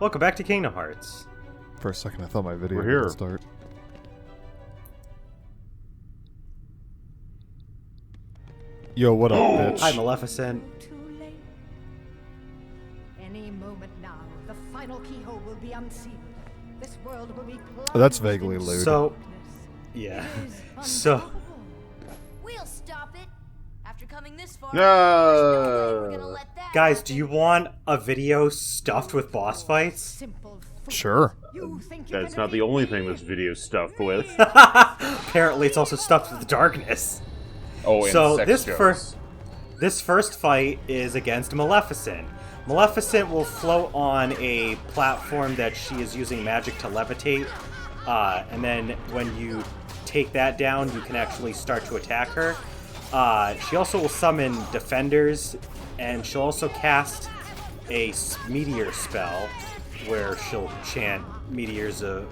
Welcome back to Kingdom Hearts. For a second, I thought my video We're here. would start. Yo, what up, bitch? Hi, Maleficent. Too late. Any moment now, the final keyhole will be unsealed. This world will be Oh, that's plunged vaguely in lewd. So, darkness. yeah. It is So, unstoppable. We'll stop it. After coming this far, No. there's no way we're gonna let that guys, happen. do you want a video stuffed with boss fights? Simple fool. Sure. You think you That's can not the defeat only me? thing this video stuffed with. Apparently, it's also stuffed with darkness. Oh, and So sex jokes. this first fight is against Maleficent. Maleficent will float on a platform that she is using magic to levitate, and then when you take that down, you can actually start to attack her. She also will summon defenders, and she'll also cast a meteor spell, where she'll chant meteors of.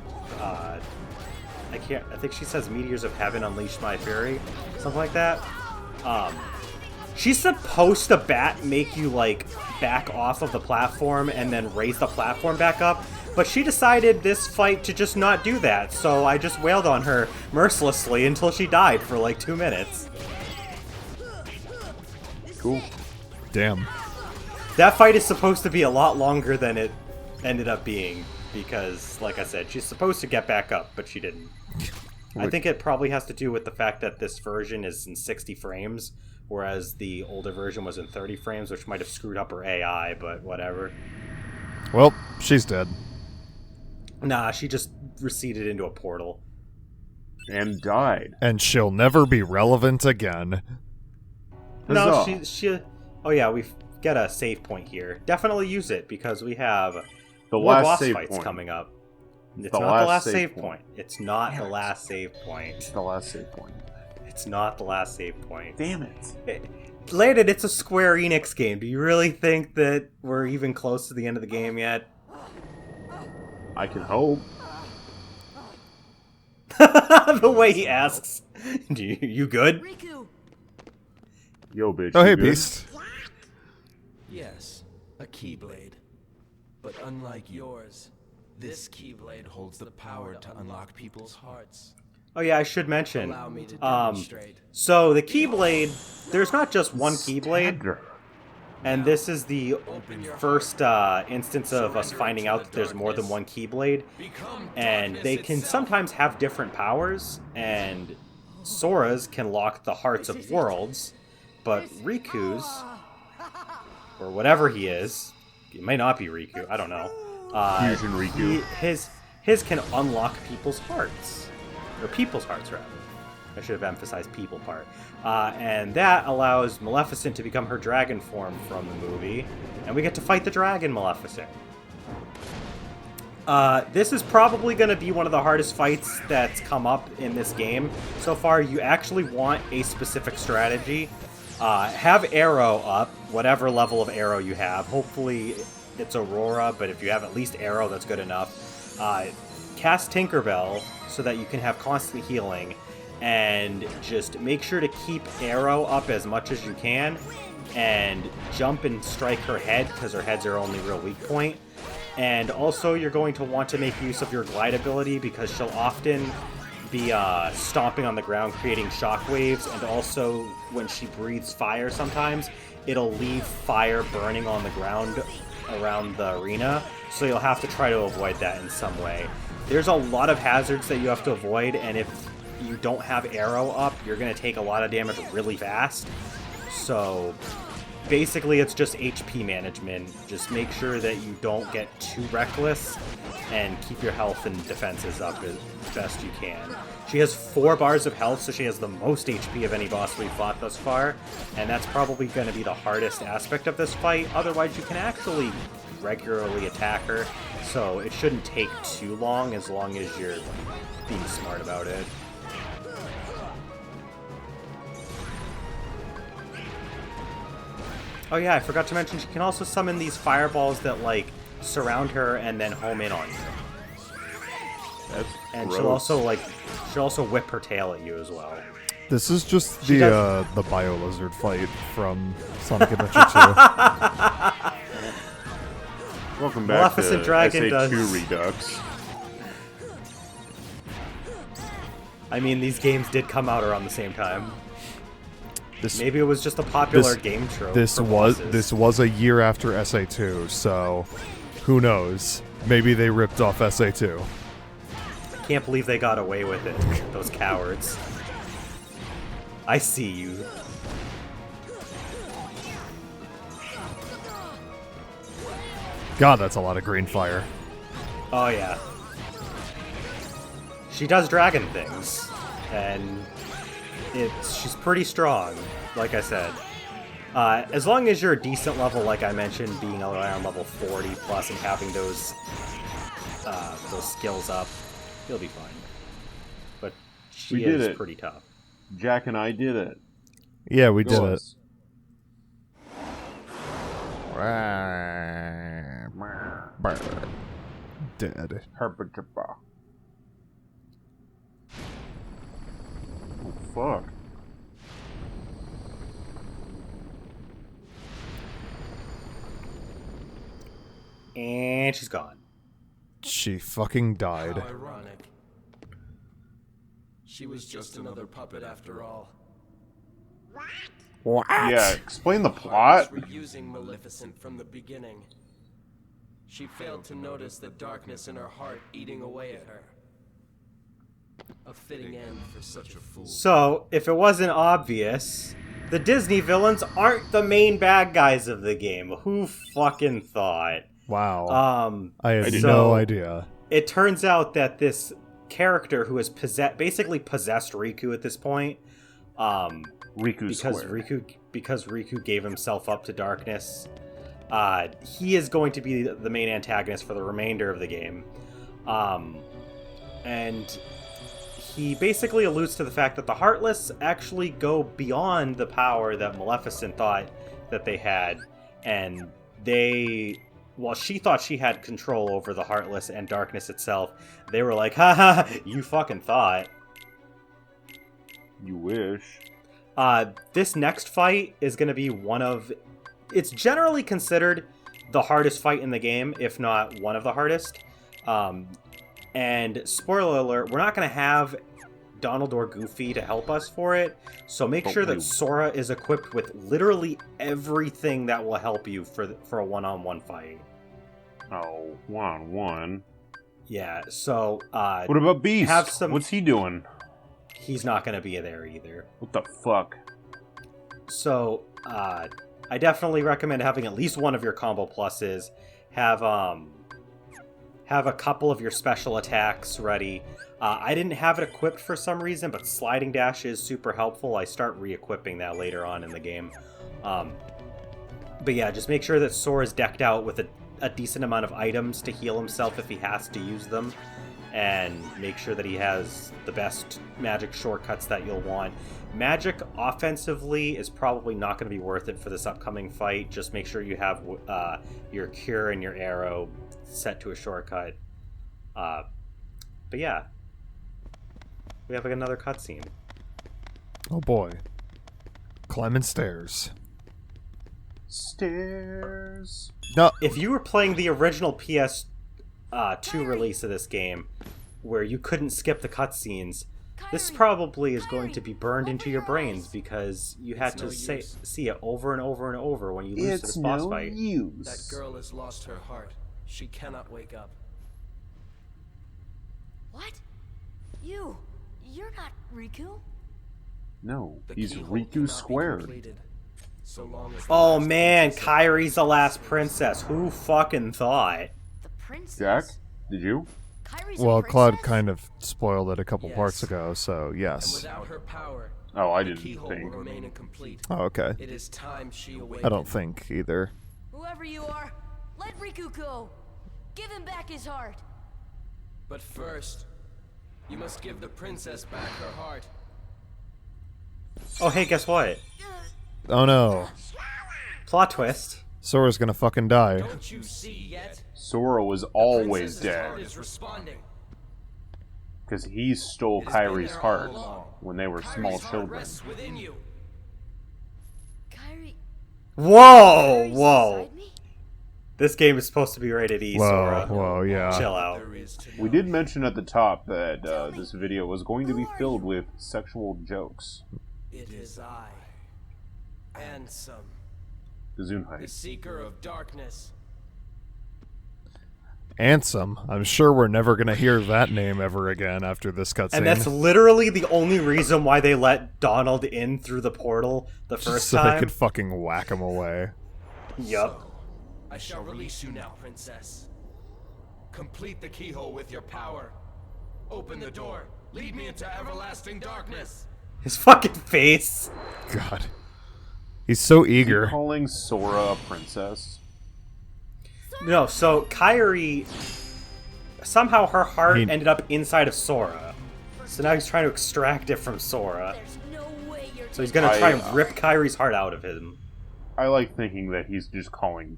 I think she says meteors of heaven unleash my fury, something like that. She's supposed to make you like back off of the platform and then raise the platform back up, but she decided this fight to just not do that, so I just wailed on her mercilessly until she died for like 2 minutes. Cool. Damn. That fight is supposed to be a lot longer than it ended up being, because, like I said, she's supposed to get back up, but she didn't. I think it probably has to do with the fact that this version is in 60 frames, whereas the older version was in 30 frames, which might have screwed up her AI, but whatever. Well, she's dead. Nah, she just receded into a portal. And died. And she'll never be relevant again. No, Huzzah. she... Oh yeah, we get a save point here. Definitely use it, because we have The more last boss save fights point. coming up. It's The not the last last save save point. point. It's not Damn the it. last save point. It's the last save point. It's not the last save point. Damn it. Landon, it's a Square Enix game. Do you really think that we're even close to the end of the game yet? I can hope. The way he asks. You good? Riku, Yo, bitch. Oh, you hey, good? Beast. Yes, a Keyblade. But unlike yours, this Keyblade holds the power to unlock people's hearts. Oh yeah, I should mention. Allow me to demonstrate. So the Keyblade, there's not just one Keyblade, Stagger. and this is the Open your first instance of us finding out that there's more than one Keyblade, Become and darkness they can itself. sometimes have different powers, and Sora's can lock the hearts of worlds, but Riku's, or whatever he is, it may not be Riku, I don't know. Fusion Riku. His can unlock people's hearts. Or people's hearts, rather. I should have emphasized people part. And that allows Maleficent to become her dragon form from the movie, and we get to fight the dragon Maleficent. This is probably going to be one of the hardest fights that's come up in this game. So far, you actually want a specific strategy. Have Arrow up, whatever level of Arrow you have. Hopefully it's Aurora, but if you have at least Arrow, that's good enough. Cast Tinkerbell so that you can have constant healing, and just make sure to keep Arrow up as much as you can, and jump and strike her head, because her head's her only real weak point. And also, you're going to want to make use of your glide ability, because she'll often be stomping on the ground, creating shockwaves, and also when she breathes fire sometimes, it'll leave fire burning on the ground around the arena, so you'll have to try to avoid that in some way. There's a lot of hazards that you have to avoid, and if you don't have Arrow up, you're going to take a lot of damage really fast. So basically it's just HP management. Just make sure that you don't get too reckless, and keep your health and defenses up as best you can. She has 4 bars of health, so she has the most HP of any boss we've fought thus far, and that's probably going to be the hardest aspect of this fight. Otherwise, you can actually regularly attack her, so it shouldn't take too long as you're being smart about it. Oh yeah, I forgot to mention she can also summon these fireballs that like surround her and then home in on you. That's And gross. she'll also whip her tail at you as well. This is just She the Bio Lizard fight from Sonic Adventure 2. Welcome back Maleficent to Dragon SA2 does- Redux. I mean, these games did come out around the same time. This Maybe it was just a popular this- game trope. this for was bosses. this was a year after SA2, so who knows? Maybe they ripped off SA2. Can't believe they got away with it. Those cowards. I see you. God, that's a lot of green fire. Oh yeah. She does dragon things, and she's pretty strong, like I said. As long as you're a decent level, like I mentioned, being around level 40 plus and having those skills up, you'll be fine. But she We did is it. pretty tough. Jack and I did it. Yeah, we did Go it. us. Dead. Herpetapa. Oh, fuck. And she's gone. She fucking died. How ironic. She was just another puppet after all. Yeah, explain the Partners plot. were using Maleficent from the beginning. She failed to notice the darkness in her heart eating away at her. A fitting end for such a fool. So, if it wasn't obvious, the Disney villains aren't the main bad guys of the game. Who fucking thought? Wow. I had didn't no know. idea. It turns out that this character who has basically possessed Riku at this point, Riku because Square. Riku gave himself up to darkness, he is going to be the main antagonist for the remainder of the game, and he basically alludes to the fact that the Heartless actually go beyond the power that Maleficent thought that they had, and while she thought she had control over the Heartless and darkness itself, they were like, haha, you fucking thought. You wish. This next fight is going to be it's generally considered the hardest fight in the game, if not one of the hardest. And spoiler alert, we're not going to have Donald or Goofy to help us for it, so make sure that Sora is equipped with literally everything that will help you for a one-on-one fight. Oh, one-on-one. Yeah, so What about Beast? have some- What's he doing? he's not going to be there either. What the fuck? So, I definitely recommend having at least one of your combo pluses. Have a couple of your special attacks ready. I didn't have it equipped for some reason, but sliding dash is super helpful. I start re-equipping that later on in the game. But yeah, just make sure that Sora's decked out with a decent amount of items to heal himself if he has to use them. And make sure that he has the best magic shortcuts that you'll want. Magic offensively is probably not going to be worth it for this upcoming fight. Just make sure you have your cure and your arrow set to a shortcut. But yeah, we have another cutscene. Oh boy. Climbing stairs. Stairs. No. If you were playing the original PS2 release of this game, where you couldn't skip the cutscenes, this probably is going to be burned into your brains because you had to see it over and over and over when you lose to this boss fight. That girl has lost her heart. She cannot wake up. What? You're not Riku? No, The he's keyhole Riku cannot be Squared. completed, so long as the Oh last man, princess Kairi's the last princess. Who fucking thought? The princess? Jack, did you? Kairi's Well, a Claude princess? kind of spoiled it a couple Yes. parts ago, so And yes. without her power, Oh, I the didn't keyhole think. will remain incomplete. Oh, okay. It is time she awakened. I don't think either. Whoever you are, let Riku go. Give him back his heart. But first, you must give the princess back her heart. Oh hey, guess what? Oh no. Plot twist. Sora's gonna fucking die. Don't you see yet? Sora was always Princess's heart dead is responding. because he stole It has been Kairi's there heart all along. when they were Kairi's small heart children. rests within you. Kairi. Whoa, Kairi's whoa. inside me? This game is supposed to be rated E, Sora. Whoa, yeah. Chill out. There is to We know. did mention at the top that this video was going to be filled with sexual jokes. It is I, Ansem, the Gesundheit. Seeker of Darkness. Ansem. I'm sure we're never gonna hear that name ever again after this cutscene. And that's literally the only reason why they let Donald in through the portal the first so time. they could fucking whack him away. Yup. I shall release you now, princess. Complete the keyhole with your power. Open the door. Lead me into everlasting darkness. His fucking face. God. He's so Are you eager. calling Sora a princess? No, so Kairi, somehow her heart He- ended up inside of Sora. So now he's trying to extract it from Sora. There's no way you're So he's gonna try and I- rip Kairi's heart out of him. I like thinking that he's just calling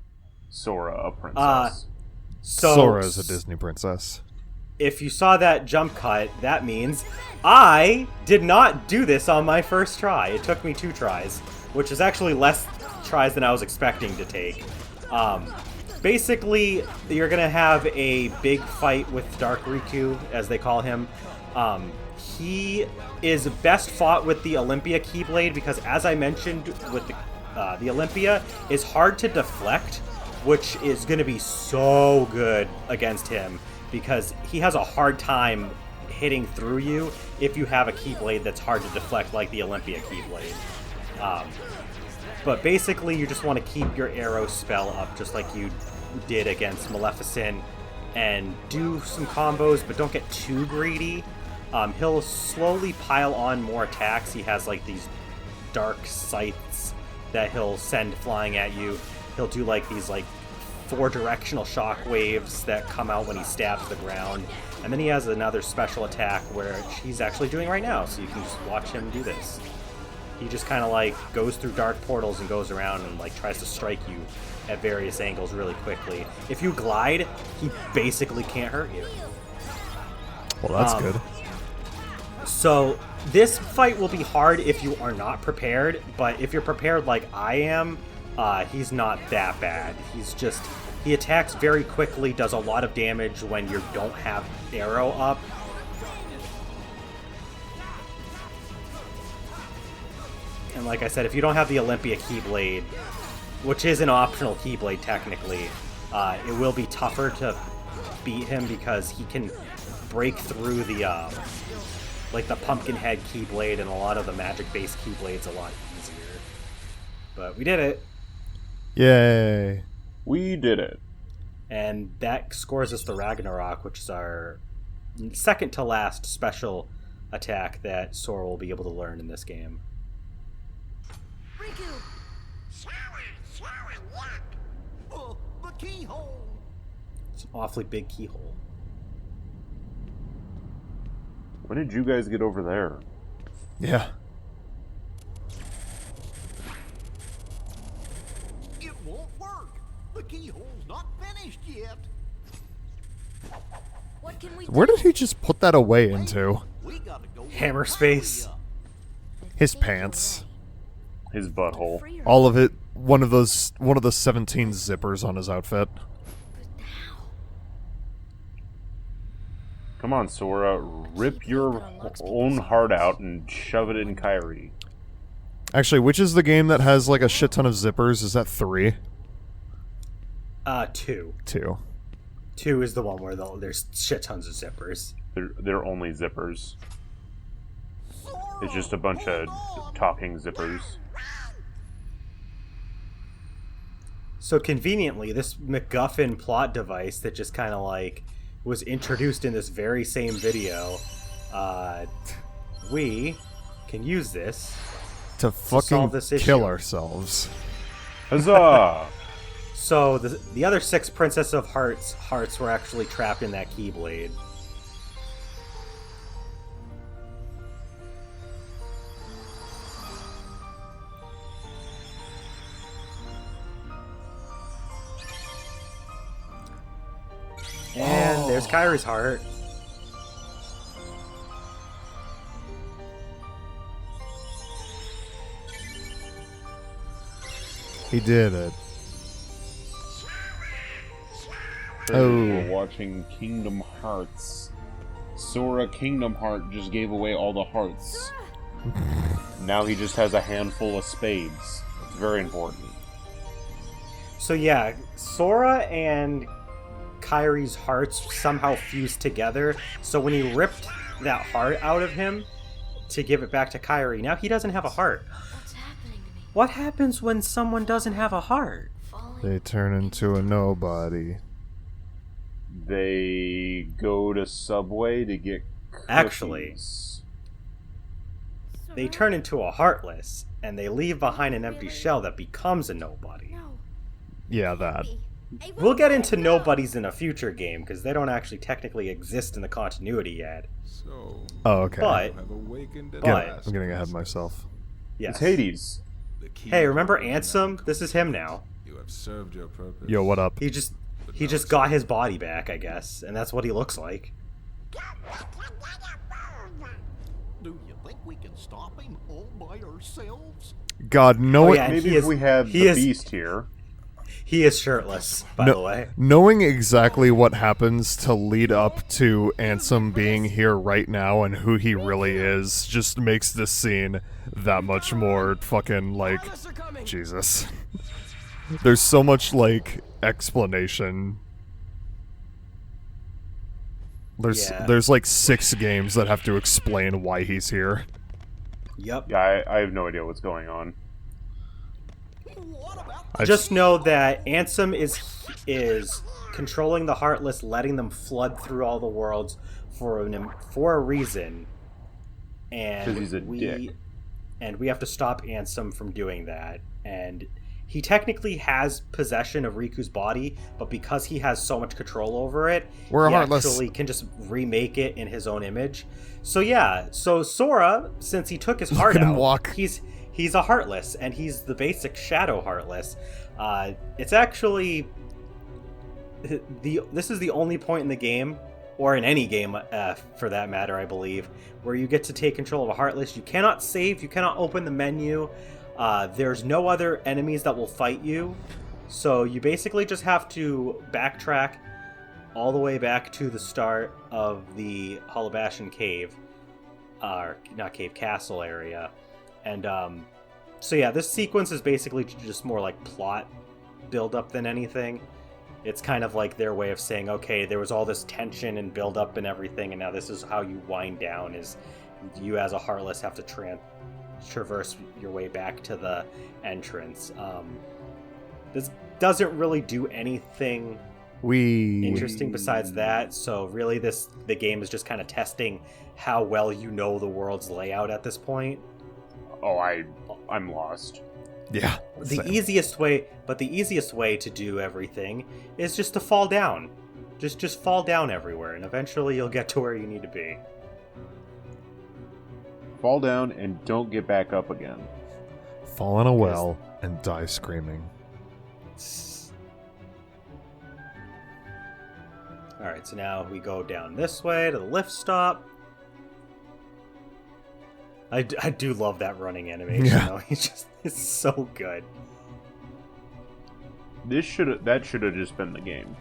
Sora a princess. So Sora is a Disney princess. if you saw that jump cut, that means I did not do this on my first try. It took me 2 tries, which is actually less tries than I was expecting to take. Basically, you're gonna have a big fight with Dark Riku, as they call him. He is best fought with the Olympia Keyblade because, as I mentioned, with the Olympia is hard to deflect, which is going to be so good against him because he has a hard time hitting through you if you have a Keyblade that's hard to deflect like the Olympia Keyblade. But basically, you just want to keep your arrow spell up just like you did against Maleficent and do some combos, but don't get too greedy. He'll slowly pile on more attacks. He has like these dark scythes that he'll send flying at you. He'll do like these like 4-directional shock waves that come out when he stabs the ground. And then he has another special attack where he's actually doing right now, so you can just watch him do this. He just kind of like goes through dark portals and goes around and like tries to strike you at various angles really quickly. If you glide, he basically can't hurt you. Well, that's good. So this fight will be hard if you are not prepared, but if you're prepared like I am, he's not that bad. He attacks very quickly, does a lot of damage when you don't have arrow up. And like I said, if you don't have the Olympia Keyblade, which is an optional Keyblade technically, it will be tougher to beat him because he can break through the like the Pumpkinhead Keyblade and a lot of the magic-based Keyblades a lot easier. But we did it, Yay. We did it. and that scores us the Ragnarok, which is our second to last special attack that Sora will be able to learn in this game. Riku! The keyhole! It's an awfully big keyhole. When did you guys get over there? Yeah. It won't work! The keyhole's not finished yet! What can we Where do? did he just put that away into? We gotta go Hammer space. His pants. His butthole. Freer. All of it. One of the 17 zippers on his outfit. Come on, Sora. Rip your own heart out and shove it in Kairi. Actually, which is the game that has like a shit ton of zippers? Is that 3? 2. 2. 2 is the one where there's shit tons of zippers. They're only zippers. It's just a bunch of talking zippers. So conveniently, this MacGuffin plot device that just kind of like was introduced in this very same video, we can use this. To solve fucking this issue. kill ourselves. Huzzah! So the other 6 Princess of Hearts were actually trapped in that Keyblade. And there's Kairi's heart. He did it. We're watching Kingdom Hearts. Sora Kingdom Heart just gave away all the hearts. Now he just has a handful of spades. It's very important. So yeah, Sora and Kairi's hearts somehow fused together. So when he ripped that heart out of him to give it back to Kairi, now he doesn't have a heart. What's happening to me? What happens when someone doesn't have a heart? Falling. They turn into a nobody. They go to Subway to get cookies. Actually, they turn into a heartless, and they leave behind an empty shell that becomes a nobody. No. Yeah, that. We'll get into nobodies in a future game, because they don't actually technically exist in the continuity yet. So, Oh, okay. But, have awakened at But- last. I'm getting ahead of myself. yes. It's Hades. The key Hey, remember will be Ansem? now This is him now. You have served your purpose. Yo, what up? He just got his body back, I guess, and that's what he looks like. Do you think we can stop him all by ourselves? God, Oh, yeah. And Maybe he if is- we have he the is- Beast here. He is shirtless, by No- the way. knowing exactly what happens to lead up to Ansem being here right now and who he really is just makes this scene that much more fucking, like, Heartless are coming. Jesus. There's so much, like, explanation. Yeah. There's like 6 games that have to explain why he's here. Yep. Yeah, I have no idea what's going on. What about Just know that Ansem is controlling the Heartless, letting them flood through all the worlds for a reason, and 'Cause he's a dick. And we have to stop Ansem from doing that. And he technically has possession of Riku's body, but because he has so much control over it, We're he Heartless. actually can just remake it in his own image. So yeah, so Sora, since he took his heart at him out, walk. he's a Heartless, and he's the basic Shadow Heartless. It's actually this is the only point in the game, or in any game for that matter, I believe, where you get to take control of a Heartless. You cannot save, you cannot open the menu. There's no other enemies that will fight you, so you basically just have to backtrack all the way back to the start of the Hollow Bastion cave, or not cave, castle area. And so yeah, this sequence is basically just more like plot build-up than anything. It's kind of like their way of saying, okay, there was all this tension and build-up and everything, and now this is how you wind down, is you as a Heartless have to traverse your way back to the entrance. This doesn't really do anything interesting besides that, so really the game is just kind of testing how well you know the world's layout at this point. Oh, I'm lost. Yeah. The same. easiest way to do everything is just to fall down. Just fall down everywhere, and eventually you'll get to where you need to be. Fall down and don't get back up again. Fall in a well and die screaming. Alright, so now we go down this way to the lift stop. I do love that running animation, Yeah. though. It's so good. That should have just been the game.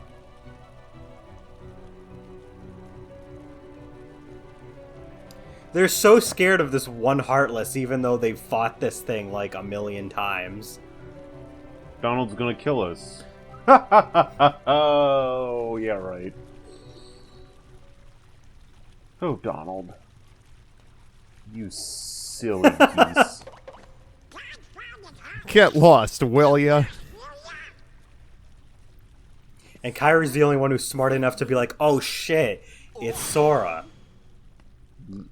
They're so scared of this one Heartless, even though they've fought this thing like a million times. Donald's gonna kill us. Oh, yeah, right. Oh, Donald. You silly geese. Get lost, will ya? And Kairi's the only one who's smart enough to be like, oh shit, it's Sora.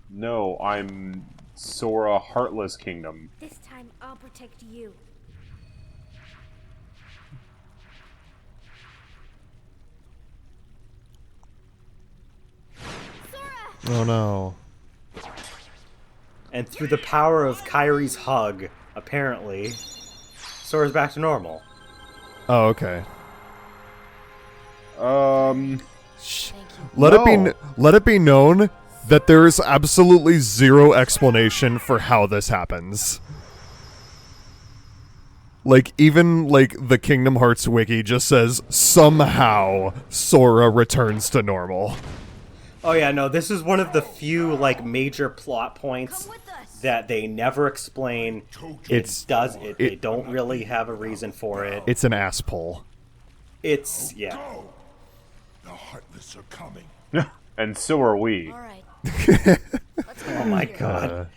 No, I'm Sora Heartless Kingdom. This time I'll protect you. Oh no. And through the power of Kairi's hug, apparently, Sora's back to normal. Oh, okay. Thank you. Let it be known that there is absolutely zero explanation for how this happens. Like, even, like, the Kingdom Hearts wiki just says, somehow Sora returns to normal. Oh yeah, no, this is one of the few, like, major plot points Come with us. that they never explain. They don't really have a reason for it. It's an ass pull. It's, yeah. Go! The Heartless are coming. And so are we. All right. Let's go. Oh my god.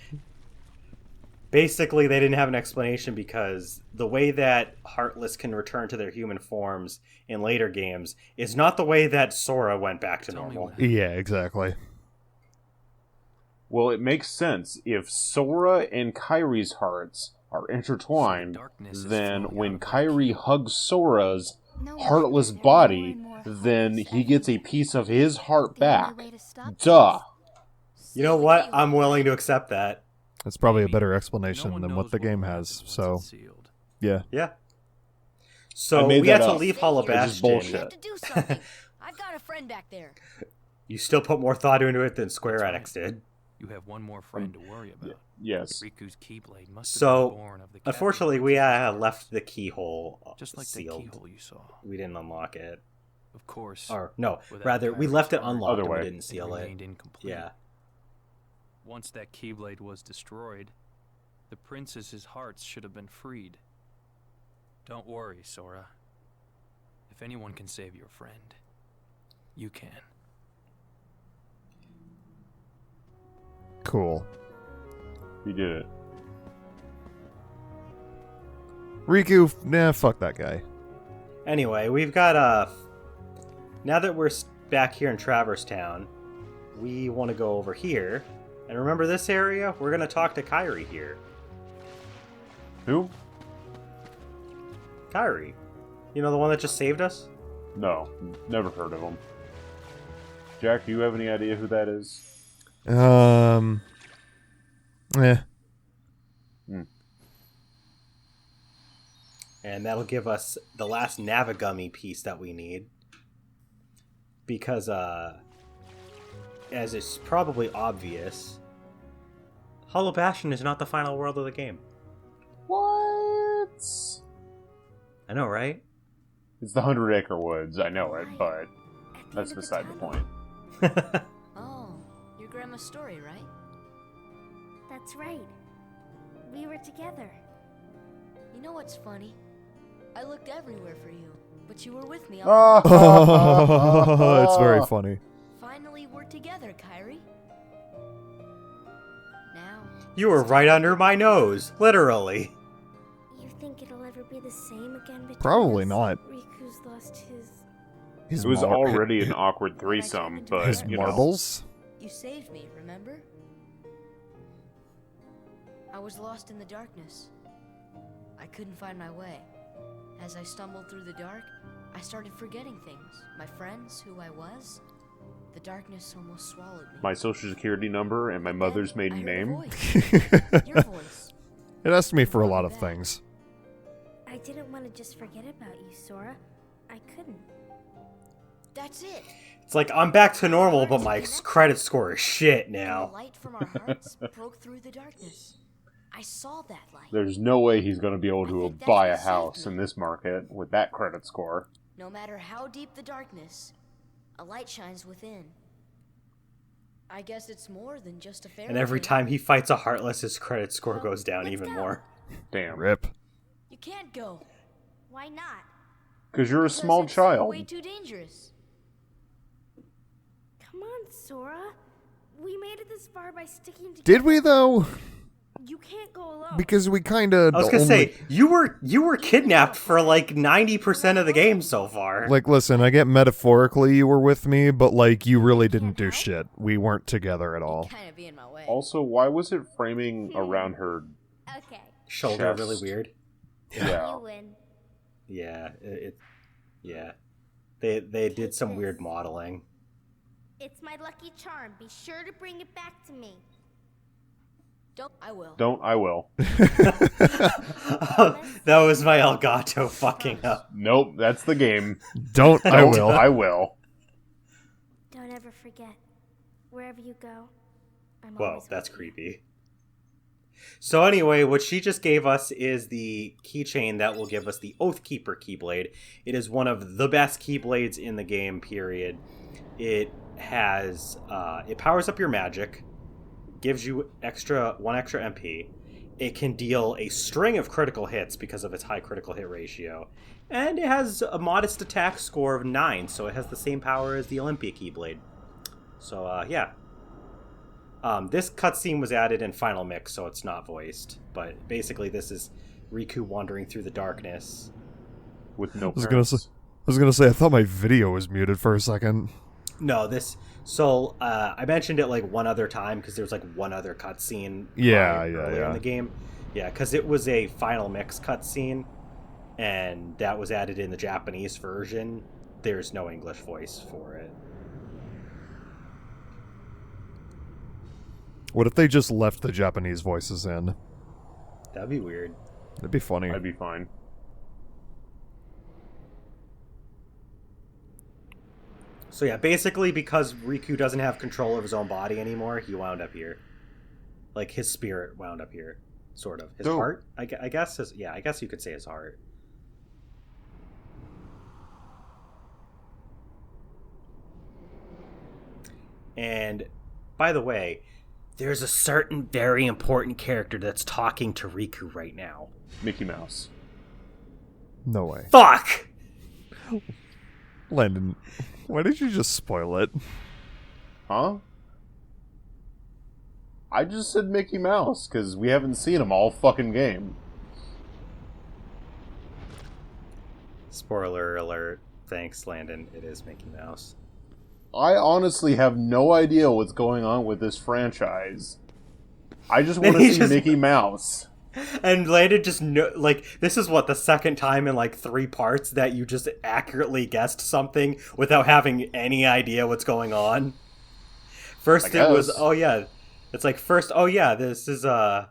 Basically, they didn't have an explanation because the way that Heartless can return to their human forms in later games is not the way that Sora went back to normal. Yeah, exactly. Well, it makes sense. If Sora and Kyrie's hearts are intertwined, then when Kyrie hugs Sora's heartless body, then he gets a piece of his heart back. Duh. You know what? I'm willing to accept that. That's probably a better explanation than what the game has, so... Yeah. Yeah. So made we had that to up. leave Hollow Which is Bastion. bullshit. We have to do something. I've got a friend back there. You still put more thought into it than Square Enix did. You have one more friend to worry about. Yes. Riku's Keyblade must have So, been born of the unfortunately, we left the keyhole just like sealed. that keyhole you saw. We didn't unlock it. Of course. Or, no, without rather, we Kyrie's left it heart, unlocked Other and we way. didn't seal it. remained incomplete. Yeah. Once that Keyblade was destroyed, the princess's hearts should have been freed. Don't worry, Sora. If anyone can save your friend, you can. Cool. We did it. Riku, nah, fuck that guy. Anyway, we've got now that we're back here in Traverse Town, we want to go over here. And remember this area? We're going to talk to Kyrie here. Who? Kyrie. You know, the one that just saved us? No. Never heard of him. Jack, do you have any idea who that is? Eh. And that'll give us the last Navigummi piece that we need. Because, as it's probably obvious, Hollow Bastion is not the final world of the game. What? I know, right? It's the 100 Acre Woods. I know it, but that's beside the point. Oh, your grandma's story, right? That's right. We were together. You know what's funny? I looked everywhere for you, but you were with me. Oh, it's very funny. Finally, we're together, Kyrie. Now. You were right under my nose, literally. You think it'll ever be the same again between Probably us? not. Riku's lost His It was mar- already an awkward threesome, but, his you know. marbles? You saved me, remember? I was lost in the darkness. I couldn't find my way. As I stumbled through the dark, I started forgetting things. My friends, who I was. The darkness almost swallowed me. My social security number and my mother's maiden name. Your voice. It asked me for a lot of things. I didn't want to just forget about you, Sora. I couldn't. That's it. It's like, I'm back to normal, but my credit score is shit And the now. light from our hearts broke through the darkness. I saw that light. There's no way he's going to be able to buy a house in this market with that credit score. No matter how deep the darkness, a light shines within. I guess it's more than just a fairy And every tale. time he fights a Heartless, his credit score goes down even more. Damn. Rip. You can't go. Why not? Because you're a small It's child. way too dangerous. Come on, Sora. We made it this far by sticking together. Did we, though? You can't go alone. Because we kinda... I was gonna say, you were kidnapped for like 90% of the game so far. Like, listen, I get metaphorically you were with me, but, like, you really didn't do shit. We weren't together at all. Kind of be in my way. Also, why was it framing around her? Okay. Shoulder chest? really weird. Yeah. You win. Yeah, yeah. They did some weird modeling. It's my lucky charm. Be sure to bring it back to me. Don't. I will. Don't, I will. That was my Elgato fucking up. Nope, that's the game. Don't, I Don't, will. I will. Don't ever forget. Wherever you go, I'm Whoa, always that's with you. creepy. So anyway, what she just gave us is the keychain that will give us the Oathkeeper Keyblade. It is one of the best Keyblades in the game, period. It has, it powers up your magic, gives you one extra MP. It can deal a string of critical hits because of its high critical hit ratio. And it has a modest attack score of 9, so it has the same power as the Olympia Keyblade. So, yeah. This cutscene was added in Final Mix, so it's not voiced. But basically, this is Riku wandering through the darkness. With no I was gonna say, I thought my video was muted for a second. No, So, I mentioned it, like, one other time, because there's, like, one other cutscene earlier in the game. Yeah, because it was a Final Mix cutscene, and that was added in the Japanese version. There's no English voice for it. What if they just left the Japanese voices in? That'd be weird. That'd be funny. I'd be fine. So yeah, basically because Riku doesn't have control of his own body anymore, he wound up here. Like, his spirit wound up here, sort of. His heart, I guess. I guess you could say his heart. And, by the way, there's a certain very important character that's talking to Riku right now. Mickey Mouse. No way. Fuck! Landon, why did you just spoil it? Huh? I just said Mickey Mouse, because we haven't seen him all fucking game. Spoiler alert. Thanks, Landon. It is Mickey Mouse. I honestly have no idea what's going on with this franchise. I just want to see Mickey Mouse. And Landon just this is what, the second time in like 3 parts that you just accurately guessed something without having any idea what's going on. First it was, oh yeah, it's like first, oh yeah, this is the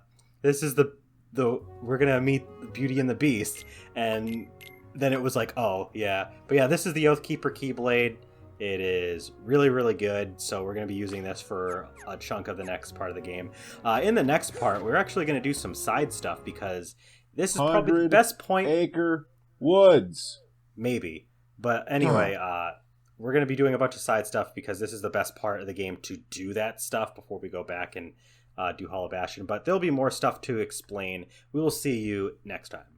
we're gonna meet Beauty and the Beast, and then it was like, oh yeah, but yeah, this is the Oathkeeper Keyblade. It is really, really good, so we're going to be using this for a chunk of the next part of the game. In the next part, we're actually going to do some side stuff, because this is probably the best point... 100-acre woods. Maybe. But anyway, we're going to be doing a bunch of side stuff, because this is the best part of the game to do that stuff before we go back and do Hollow Bastion. But there'll be more stuff to explain. We will see you next time.